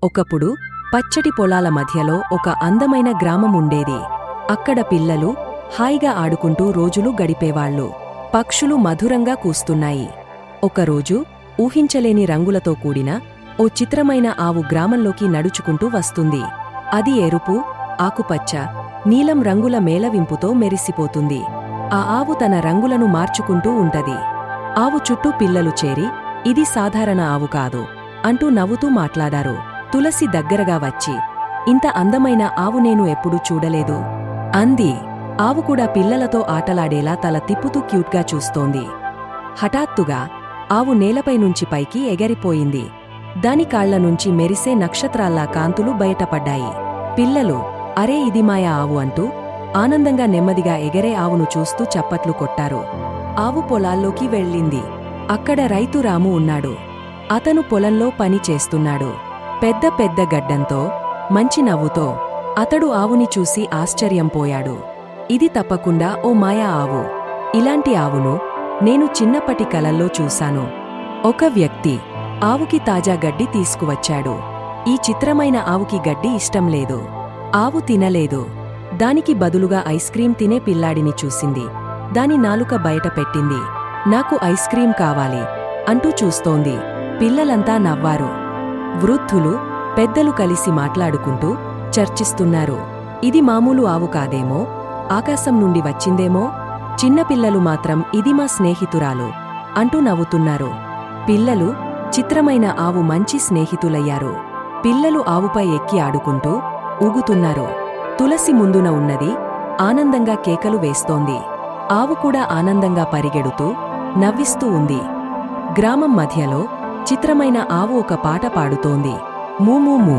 ఒకప్పుడు పచ్చటి పొలాల మధ్యలో ఒక అందమైన గ్రామం ఉండేది. అక్కడ పిల్లలు హాయిగా ఆడుకుంటూ రోజులు గడిపేవాళ్లు. పక్షులు మధురంగా కూస్తున్నాయి. ఒకరోజు ఊహించలేని రంగులతో కూడిన ఓ చిత్రమైన ఆవు గ్రామంలోకి నడుచుకుంటూ వస్తుంది. అది ఎరుపు, ఆకుపచ్చ, నీలం రంగుల మేళవింపుతో మెరిసిపోతుంది. ఆ ఆవు తన రంగులను మార్చుకుంటూ ఉంటది. ఆవు చుట్టూ పిల్లలు చేరి, ఇది సాధారణ ఆవు కాదు అంటూ నవ్వుతూ మాట్లాడారు. తులసి దగ్గరగా వచ్చి, ఇంత అందమైన ఆవు నేను ఎప్పుడూ చూడలేదు అంది. ఆవు కూడా పిల్లలతో ఆటలాడేలా తల తిప్పుతూ క్యూట్గా చూస్తోంది. హఠాత్తుగా ఆవు నేలపై నుంచి పైకి ఎగరిపోయింది. దాని కాళ్లనుంచి మెరిసే నక్షత్రాల్లా కాంతులు బయటపడ్డాయి. పిల్లలు, అరే ఇది మాయా ఆవు అంటూ ఆనందంగా నెమ్మదిగా ఎగరే ఆవును చూస్తూ చప్పట్లు కొట్టారు. ఆవు పొలాల్లోకి వెళ్ళింది. అక్కడ రైతు రాము ఉన్నాడు. అతను పొలంలో పని చేస్తున్నాడు. పెద్ద పెద్ద గడ్డంతో, మంచి నవ్వుతో అతడు ఆవుని చూసి ఆశ్చర్యంపోయాడు. ఇది తప్పకుండా ఓ మాయా ఆవు. ఇలాంటి ఆవును నేను చిన్నప్పటి కలల్లో చూశాను. ఒక వ్యక్తి ఆవుకి తాజా గడ్డి తీసుకువచ్చాడు. ఈ చిత్రమైన ఆవుకి గడ్డి ఇష్టం లేదు. ఆవు తినలేదు. దానికి బదులుగా ఐస్క్రీం తినే పిల్లాడిని చూసింది. దాని నాలుక బయట పెట్టింది. నాకు ఐస్క్రీం కావాలి అంటూ చూస్తోంది. పిల్లలంతా నవ్వారు. వృద్ధులు, పెద్దలు కలిసి మాట్లాడుకుంటూ చర్చిస్తున్నారు. ఇది మామూలు ఆవు కాదేమో, ఆకాశం నుండి వచ్చిందేమో. చిన్నపిల్లలు మాత్రం ఇది మా స్నేహితురాలు అంటూ నవ్వుతున్నారు. పిల్లలు, చిత్రమైన ఆవు మంచి స్నేహితులయ్యారు. పిల్లలు ఆవుపై ఎక్కి ఆడుకుంటూ ఊగుతున్నారు. తులసి ముందున ఉన్నది ఆనందంగా కేకలు వేస్తోంది. ఆవు కూడా ఆనందంగా పరిగెడుతూ నవ్విస్తూ ఉంది. గ్రామం మధ్యలో చిత్రమైన ఆవు ఒక పాట పాడుతోంది. మూమూమూ,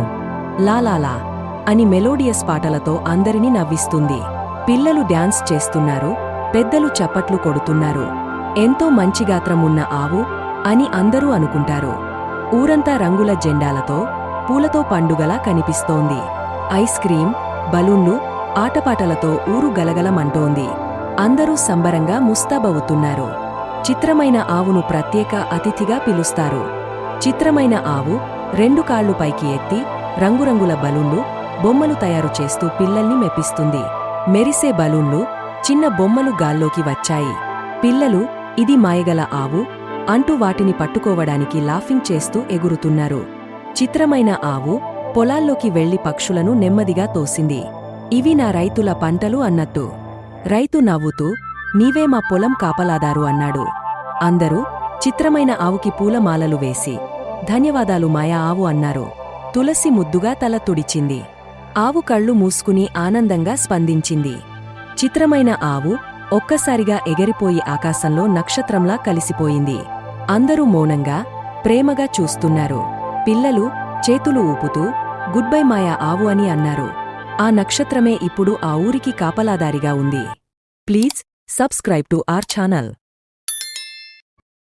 లాలాలా అని మెలోడియస్ పాటలతో అందరినీ నవ్విస్తుంది. పిల్లలు డ్యాన్స్ చేస్తున్నారు. పెద్దలు చప్పట్లు కొడుతున్నారు. ఎంతో మంచి గాత్రం ఉన్న ఆవు అని అందరూ అనుకుంటారు. ఊరంతా రంగుల జెండాలతో, పూలతో పండుగలా కనిపిస్తోంది. ఐస్ క్రీం, బలూన్లు, ఆటపాటలతో ఊరు గలగలమంటోంది. అందరూ సంబరంగా ముస్తాబవుతున్నారు. చిత్రమైన ఆవును ప్రత్యేక అతిథిగా పిలుస్తారు. చిత్రమైన ఆవు రెండు కాళ్లు పైకి ఎత్తి రంగురంగుల బలూన్లు, బొమ్మలు తయారు చేస్తూ పిల్లల్ని మెప్పిస్తుంది. మెరిసే బలూన్లు, చిన్న బొమ్మలు గాల్లోకి వచ్చాయి. పిల్లలు, ఇది మాయగల ఆవు అంటూ వాటిని పట్టుకోవడానికి లాఫింగ్ చేస్తూ ఎగురుతున్నారు. చిత్రమైన ఆవు పొలాల్లోకి వెళ్లి పక్షులను నెమ్మదిగా తోసింది. ఇవి నా రైతుల పంటలు అన్నట్టు. రైతు నవ్వుతూ, నీవే మా పొలం కాపలాదారు అన్నాడు. అందరూ చిత్రమైన ఆవుకి పూలమాలలు వేసి, ధన్యవాదాలు మాయా ఆవు అన్నారు. తులసి ముద్దుగా తల తుడిచింది. ఆవు కళ్ళు మూసుకుని ఆనందంగా స్పందించింది. చిత్రమైన ఆవు ఒక్కసారిగా ఎగిరిపోయి ఆకాశంలో నక్షత్రంలా కలిసిపోయింది. అందరూ మౌనంగా, ప్రేమగా చూస్తున్నారు. పిల్లలు చేతులు ఊపుతూ, గుడ్ బై మాయా ఆవు అని అన్నారు. ఆ నక్షత్రమే ఇప్పుడు ఆ ఊరికి కాపలాదారిగా ఉంది. Please subscribe to our channel.